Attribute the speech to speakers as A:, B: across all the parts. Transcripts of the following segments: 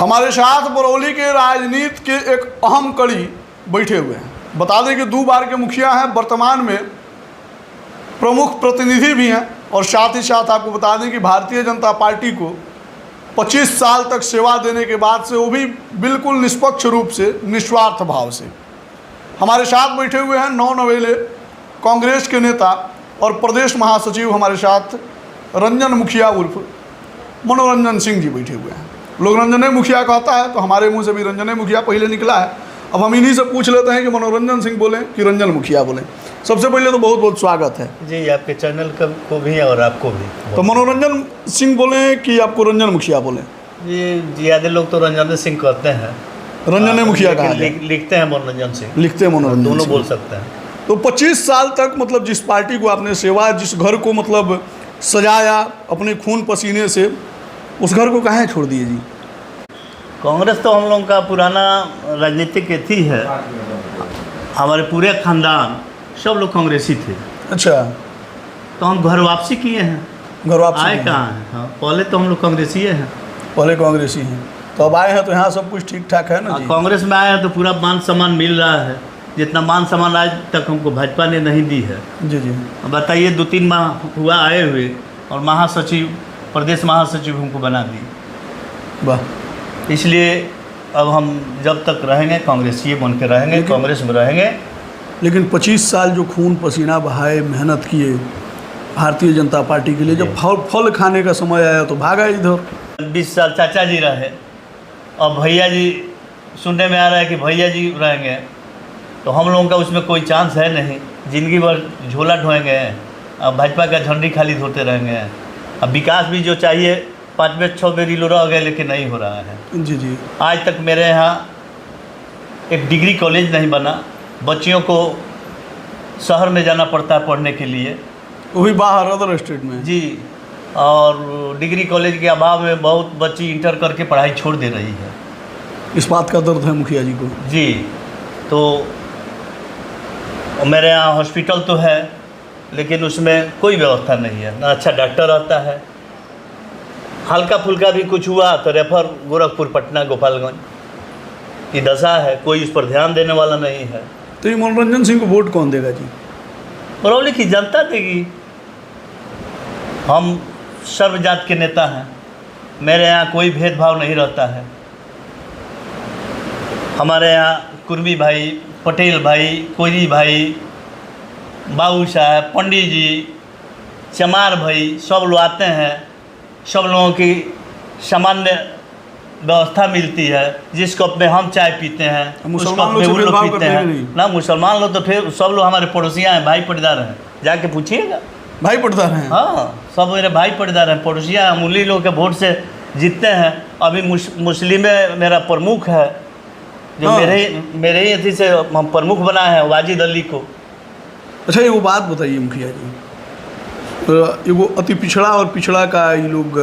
A: हमारे साथ बरौली के राजनीति के एक अहम कड़ी बैठे हुए हैं। बता दें कि 2 बार के मुखिया हैं, वर्तमान में प्रमुख प्रतिनिधि भी हैं, और साथ ही साथ आपको बता दें कि भारतीय जनता पार्टी को 25 साल तक सेवा देने के बाद से, वो भी बिल्कुल निष्पक्ष रूप से, निस्वार्थ भाव से हमारे साथ बैठे हुए हैं नवनवेले कांग्रेस के नेता और प्रदेश महासचिव हमारे साथ रंजन मुखिया उर्फ मनोरंजन सिंह जी बैठे हुए हैं। लोग रंजने मुखिया कहता है, तो हमारे मुंह से भी रंजने मुखिया पहले निकला है। अब हम इन्हीं से पूछ लेते हैं कि मनोरंजन सिंह बोलें कि रंजन मुखिया बोलें। सबसे पहले तो बहुत बहुत स्वागत है
B: जी, आपके चैनल को भी और आपको भी।
A: तो मनोरंजन सिंह बोलें कि आपको रंजन मुखिया बोलें?
B: जी, ज़्यादा लोग तो रंजन सिंह कहते हैं,
A: रंजने मुखिया कहा
B: लिखते हैं मनोरंजन सिंह,
A: लिखते हैं मनोरंजन,
B: दोनों बोल सकते हैं।
A: तो 25 साल तक मतलब जिस पार्टी को आपने सेवा, जिस घर को मतलब सजाया अपने खून पसीने से, उस घर को कहाँ छोड़ दिए जी?
B: कांग्रेस तो हम लोगों का पुराना राजनीतिक एथी है, हमारे पूरे खानदान सब लोग कांग्रेसी थे।
A: अच्छा,
B: तो हम घर वापसी किए हैं।
A: घर वापसी
B: आए कहाँ हैं? हाँ, पहले तो हम लोग कांग्रेसी हैं।
A: पहले कांग्रेसी हैं, तो अब आए हैं तो यहाँ सब कुछ ठीक ठाक है ना जी?
B: कांग्रेस में आए हैं तो पूरा मान सम्मान मिल रहा है, जितना मान सम्मान आज तक हमको भाजपा ने नहीं दी है।
A: जी जी।
B: बताइए, 2-3 माह हुआ आए हुए और महासचिव, प्रदेश महासचिव हमको बना दी।
A: वाह।
B: इसलिए अब हम जब तक रहेंगे कांग्रेसी बन के रहेंगे, कांग्रेस में रहेंगे।
A: लेकिन 25 साल जो खून पसीना बहाए, मेहनत किए भारतीय जनता पार्टी के लिए, जब फल खाने का समय आया तो भागा इधर।
B: 20 साल चाचा जी रहे, और भैया जी सुनने में आ रहा है कि भैया जी रहेंगे, तो हम लोगों का उसमें कोई चांस है नहीं। ज़िंदगी भर झोला ढोएंगे, अब भाजपा का झंडी खाली धोते रहेंगे। अब विकास भी जो चाहिए 5-6 बेरी लो रह गए, लेकिन नहीं हो रहा है।
A: जी जी।
B: आज तक मेरे यहाँ एक डिग्री कॉलेज नहीं बना, बच्चियों को शहर में जाना पड़ता है पढ़ने के लिए,
A: वो भी बाहर अदर स्टेट में
B: जी। और डिग्री कॉलेज के अभाव में बहुत बच्ची इंटर करके पढ़ाई छोड़ दे रही है।
A: इस बात का दर्द है मुखिया जी को
B: जी। तो मेरे यहाँ हॉस्पिटल तो है, लेकिन उसमें कोई व्यवस्था नहीं है, ना अच्छा डॉक्टर आता है। हल्का फुल्का भी कुछ हुआ तो रेफर गोरखपुर, पटना, गोपालगंज, ये दशा है। कोई उस पर ध्यान देने वाला नहीं है।
A: तो ये मनोरंजन सिंह को वोट कौन देगा जी?
B: बरौली की जनता देगी। हम सर्व जात के नेता हैं, मेरे यहाँ कोई भेदभाव नहीं रहता है। हमारे यहाँ कुर्मी भाई, पटेल भाई, कोयरी भाई, बाबू साहब, पंडित जी, चमार भाई, सब लोग आते हैं। सब लोगों की सामान्य व्यवस्था मिलती है। जिस कप में हम चाय पीते हैं उस कप में वो लोग पीते हैं ना। मुसलमान लोग तो फिर सब लोग हमारे पड़ोसियाँ हैं, भाई पटीदार हैं, जाके पूछिएगा।
A: भाई पटीदार हैं?
B: हाँ, सब मेरे भाई पटीदार हैं, पड़ोसियाँ। हम उन्हीं लोग के वोट से जीतते हैं। अभी मुस्लिम में मेरा प्रमुख है, जो
A: हाँ।
B: मेरे ही अथी से हम प्रमुख बनाए हैं, वाजिद अली को।
A: अच्छा, ये वो बात बताइए मुखिया जी, ये वो अति पिछड़ा और पिछड़ा का ये लोग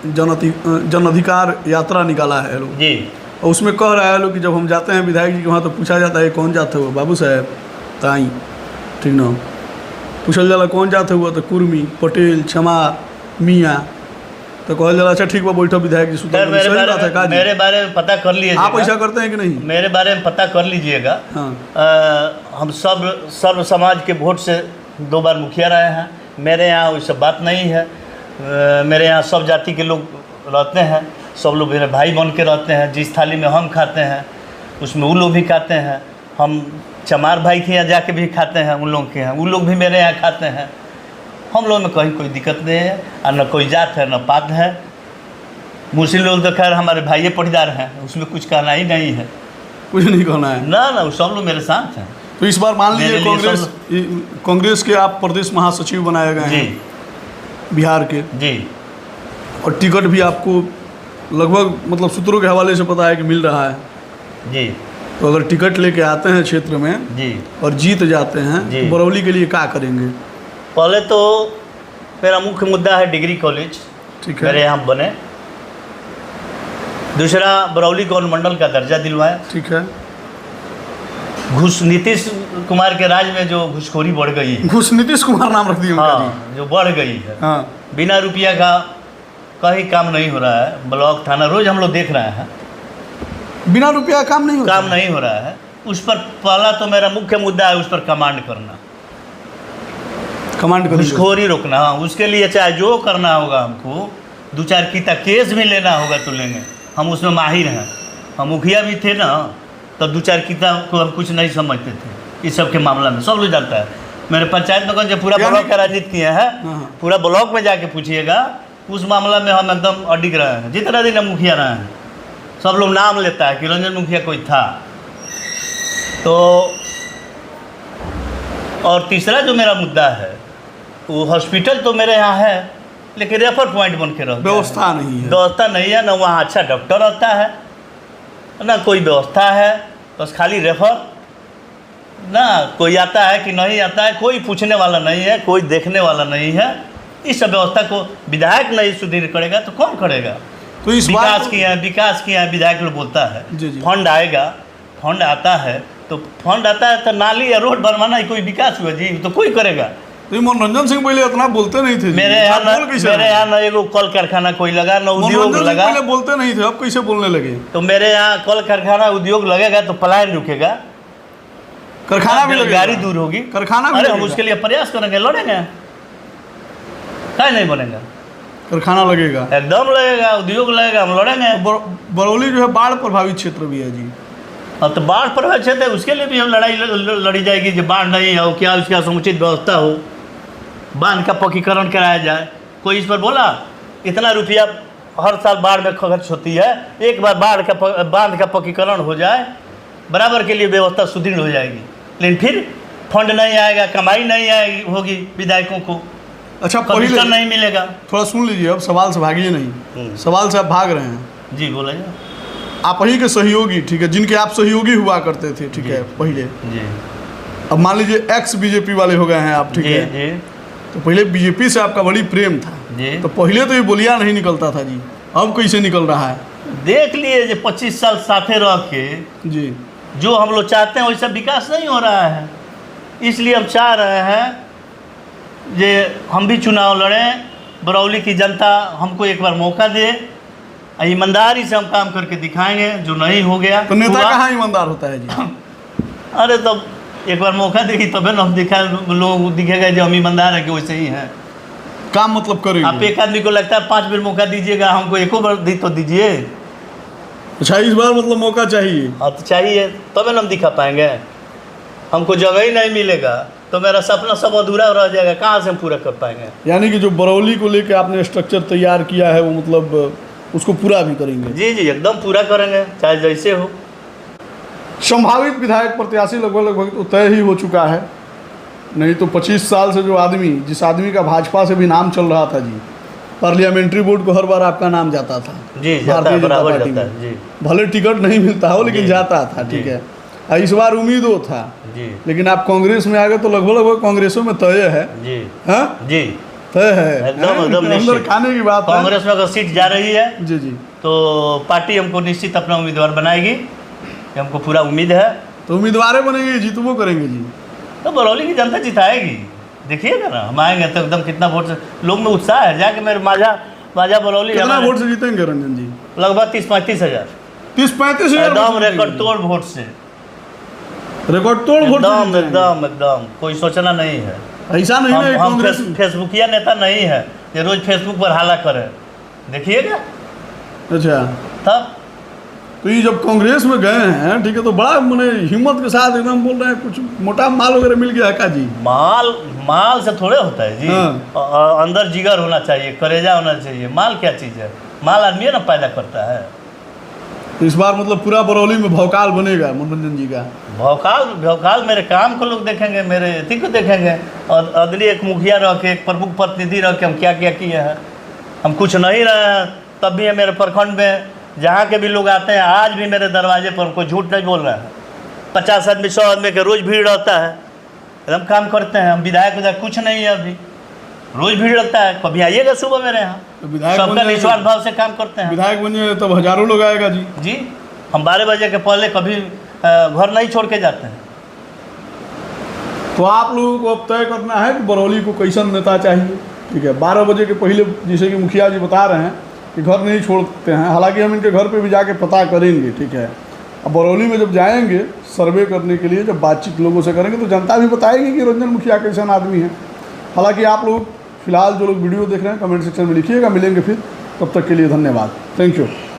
A: जन अधिकार यात्रा निकाला है लोग
B: जी,
A: और उसमें कह रहा है लोग कि जब हम जाते हैं विधायक जी के वहाँ तो पूछा जाता है कौन जाते हुआ? बाबू साहब ताई, ठीक ना, पूछल जाला कौन जाते हुआ तो कुर्मी, पटेल, चमार, मियाँ, तो कहल जाला अच्छा ठीक बा बैठो विधायक जी सुधा।
B: मेरे बारे में पता कर लीजिएगा।
A: आप ऐसा करते हैं कि नहीं?
B: मेरे बारे में पता कर लीजिएगा।
A: हाँ।
B: हम सर्व समाज के वोट से 2 बार मुखिया रहे हैं। मेरे यहाँ वैसे बात नहीं है। मेरे यहाँ सब जाति के लोग रहते हैं, सब लोग मेरे भाई बन के रहते हैं। जिस थाली में हम खाते हैं उसमें वो लोग भी खाते हैं। हम चमार भाई के यहाँ जाके भी खाते हैं, उन लोग के यहाँ, वो लोग भी मेरे यहाँ खाते हैं। हम लोग में कहीं कोई दिक्कत नहीं है, और न कोई जात है न पात है। मुस्लिम लोग तो खैर हमारे भाई पटीदार हैं, उसमें कुछ कहना ही नहीं है।
A: कुछ नहीं कहना है
B: ना, वो सब लोग मेरे साथ हैं।
A: तो इस बार मान लीजिए कांग्रेस के आप प्रदेश महासचिव बनाए गए हैं बिहार के
B: जी,
A: और टिकट भी आपको लगभग मतलब सूत्रों के हवाले से पता है कि मिल रहा है
B: जी।
A: तो अगर टिकट लेके आते हैं क्षेत्र में
B: जी
A: और जीत जाते हैं तो बरौली के लिए क्या करेंगे?
B: पहले तो मेरा मुख्य मुद्दा है डिग्री कॉलेज,
A: ठीक है,
B: मेरे यहाँ बने। दूसरा, बरौली को अनुमंडल का दर्जा दिलवाएं।
A: ठीक है।
B: नीतीश कुमार के राज में जो घुसखोरी बढ़ गई है,
A: नीतीश कुमार नाम रख दिया।
B: हाँ, जो बढ़ गई है।
A: हाँ।
B: बिना रुपया का कहीं काम नहीं हो रहा है। ब्लॉक थाना रोज हम लोग देख रहे हैं,
A: बिना रुपया काम नहीं होता?
B: काम नहीं हो रहा है। उस पर पहला तो मेरा मुख्य मुद्दा है उस पर कमांड करना,
A: कमांड करेंगे।
B: घूसखोरी रोकना। उसके लिए चाहे जो करना होगा, हमको 2-4 कीता केस भी लेना होगा तो लेंगे, हम उसमें माहिर हैं। हम मुखिया भी थे ना, तब 2-4 कीता को हम कुछ नहीं समझते थे इस सब के मामला में, सब लोग जानता है। मेरे पंचायत में कौन जो पूरा ब्लॉक का राजनीति किए हैं, पूरा ब्लॉक में जाके पूछिएगा, उस मामला में हम एकदम अडिग रहे हैं। जितना दिन हम मुखिया रहे हैं, सब लोग नाम लेता है कि रंजन मुखिया कोई था। तो और तीसरा जो मेरा मुद्दा है, वो हॉस्पिटल तो मेरे यहाँ है, लेकिन रेफर पॉइंट बन के रह गया।
A: व्यवस्था नहीं है।
B: व्यवस्था नहीं है, ना वहाँ अच्छा डॉक्टर रहता है, ना कोई व्यवस्था है, बस खाली रेफर। ना कोई आता है कि नहीं आता है, कोई पूछने वाला नहीं है, कोई देखने वाला नहीं है। इस व्यवस्था को विधायक नहीं सुदृढ़ करेगा तो कौन करेगा?
A: तो इस
B: विकास किया है, विकास किया है, विधायक लोग बोलता है।
A: जी जी।
B: फंड आएगा, फंड आता है तो नाली या रोड बनवाना ही कोई विकास हुआ जी? तो कोई करेगा?
A: तो ये मनोरंजन सिंह पहले इतना बोलते नहीं थे।
B: मेरे यहाँ ना एगो कल कारखाना कोई लगा, ना उद्योग लगा।
A: पहले बोलते नहीं थे, अब कैसे बोलने लगे?
B: तो मेरे यहाँ कल कारखाना उद्योग लगेगा तो पलायन रुकेगा,
A: कारखाना भी लगेगा,
B: गाड़ी दूर होगी,
A: कारखाना भी
B: अरे हम
A: लगेगा।
B: उसके लिए प्रयास करेंगे, लड़ेंगे, क्या नहीं बनेगा?
A: कारखाना लगेगा,
B: एकदम लगेगा, उद्योग लगेगा, हम लड़ेंगे।
A: बरौली जो है बाढ़ प्रभावित क्षेत्र भी है जी।
B: अब तो बाढ़ प्रभावित क्षेत्र है, उसके लिए भी हम लड़ाई लड़ी जाएगी कि बाढ़ नहीं हो, क्या उसका समुचित व्यवस्था हो, बांध का पक्कीकरण कराया जाए। कोई इस पर बोला? इतना रुपया हर साल बाढ़ में खर्च होती है, एक बार बांध का पक्कीकरण हो जाए, बराबर के लिए व्यवस्था सुदृढ़ हो जाएगी। लेकिन फिर फंड नहीं आएगा, कमाई नहीं आएगी होगी विधायकों को,
A: अच्छा
B: कमीशन नहीं मिलेगा।
A: थोड़ा सुन लीजिए, अब सवाल से भागिए नहीं, सवाल से आप भाग रहे हैं।
B: जी बोलिए।
A: आप ही के सहयोगी, ठीक है, जिनके आप सहयोगी हुआ करते थे, ठीक है, पहले
B: जी,
A: अब मान लीजिए एक्स बीजेपी वाले हो गए हैं आप, ठीक है
B: जी,
A: तो पहले बीजेपी से आपका बड़ी प्रेम था
B: जी।
A: तो पहले तो ये बोलिया नहीं निकलता था जी, अब कैसे निकल रहा है?
B: देख लिए जो 25 साल साथे रह के
A: जी,
B: जो हम लोग चाहते हैं वैसा विकास नहीं हो रहा है। इसलिए हम चाह रहे हैं जे हम भी चुनाव लड़ें, बरौली की जनता हमको एक बार मौका दे, ईमानदारी से हम काम करके दिखाएंगे। जो नहीं हो गया
A: तो नेता
B: हुआ।
A: कहाँ ईमानदार होता है जी?
B: अरे तब एक बार मौका देगी तब ना हम लोग दिखेगा जो हम ईमानदार है कि वैसे ही हैं।
A: काम मतलब करेंगे।
B: आप एक आदमी को लगता है 5 बार मौका दीजिएगा, हमको एको बार दी तो दीजिए।
A: अच्छा, इस बार मतलब मौका चाहिए?
B: हाँ तो चाहिए, तब ना हम दिखा पाएंगे। हमको जगह ही नहीं मिलेगा तो मेरा सपना सब अधूरा रह जाएगा, कहाँ से हम पूरा कर पाएंगे?
A: यानी कि जो बरौली को लेकर आपने स्ट्रक्चर तैयार किया है वो मतलब उसको पूरा भी करेंगे?
B: जी जी, एकदम पूरा करेंगे, चाहे जैसे हो।
A: संभावित विधायक प्रत्याशी लगभग तो तय ही हो चुका है, नहीं तो 25 साल से जो आदमी, जिस आदमी का भाजपा से भी नाम चल रहा था जी, पार्लियामेंट्री बोर्ड को हर बार आपका नाम जाता था
B: जी, जाता है, बराबर जाता है जी।
A: भले टिकट नहीं मिलता हो लेकिन जाता था, ठीक है। और इस बार उम्मीद वो था
B: जी,
A: लेकिन आप कांग्रेस में आ गए तो लगभग कांग्रेसों में तय है।
B: जी
A: हाँ
B: जी,
A: तय है,
B: एकदम
A: अंदर
B: निश्चित।
A: खाने की बात है।
B: कांग्रेस में अगर सीट जा रही है
A: जी जी,
B: तो पार्टी हमको निश्चित अपना उम्मीदवार बनाएगी, ये हमको पूरा उम्मीद है।
A: तो उम्मीदवार बनेंगे, जीतबो करेंगे जी।
B: तो बरौली की जनता जिताएगी, देखिएगा ना, हम आएंगे तो एकदम कितना वोट से लोग में उत्साह है। जाके मेरे माझा बरौली
A: कितना वोट से जीतेंगे रंजन जी?
B: लगभग 30-35 हज़ार,
A: 30-35 हज़ार
B: एकदम रिकॉर्ड तोड़ वोट से,
A: रिकॉर्ड तोड़ वोट से
B: एकदम
A: जीतेंगे।
B: एकदम एकदम कोई सोचना नहीं है।
A: ऐसा नहीं है
B: हम
A: कांग्रेस
B: फेसबुकिया नेता नहीं है ये रोज फेसबुक पर हाला करे, देखिएगा।
A: अच्छा,
B: तब
A: तो ये जब कांग्रेस में गए हैं, ठीक है, तो बड़ा मैंने हिम्मत के साथ एकदम बोल रहे हैं, कुछ मोटा माल वगैरह मिल गया है का जी?
B: माल से थोड़े होता है जी।
A: हाँ।
B: अंदर जिगर होना चाहिए, करेजा होना चाहिए। माल क्या चीज़ है? माल आदमी ना पैदा करता है।
A: तो इस बार मतलब पूरा बरौली में भौकाल बनेगा मनोरंजन जी का?
B: भौकाल मेरे काम को लोग देखेंगे, मेरे अति को देखेंगे। और अदली एक मुखिया रह के, एक प्रमुख प्रतिनिधि रह के हम क्या क्या किए हैं। हम कुछ नहीं रहे हैं, तब भी मेरे प्रखंड में जहाँ के भी लोग आते हैं, आज भी मेरे दरवाजे पर, कोई झूठ नहीं बोल रहा है, 50 आदमी 100 आदमी के रोज़ भीड़ रहता है, एकदम काम करते हैं। हम विधायक कुछ नहीं है, अभी रोज़ भीड़ लगता है। कभी आइएगा सुबह मेरे यहाँ, सबका निस्वार्थ भाव से काम करते हैं।
A: विधायक बन जाए तब हजारों लोग आएगा जी।
B: जी, हम 12 बजे के पहले कभी घर नहीं छोड़ के जाते हैं।
A: तो आप लोगों को अब तय करना है कि बरौली को कैसन नेता चाहिए, ठीक है। 12 बजे के पहले, जैसे कि मुखिया जी बता रहे हैं कि घर नहीं छोड़ते हैं, हालांकि हम इनके घर पे भी जाके पता करेंगे, ठीक है। अब बरौली में जब जाएंगे सर्वे करने के लिए, जब बातचीत लोगों से करेंगे तो जनता भी बताएगी कि रंजन मुखिया कैसा आदमी है। हालांकि आप लोग फिलहाल जो लोग वीडियो देख रहे हैं कमेंट सेक्शन में लिखिएगा। मिलेंगे फिर, तब तक के लिए धन्यवाद। Thank you.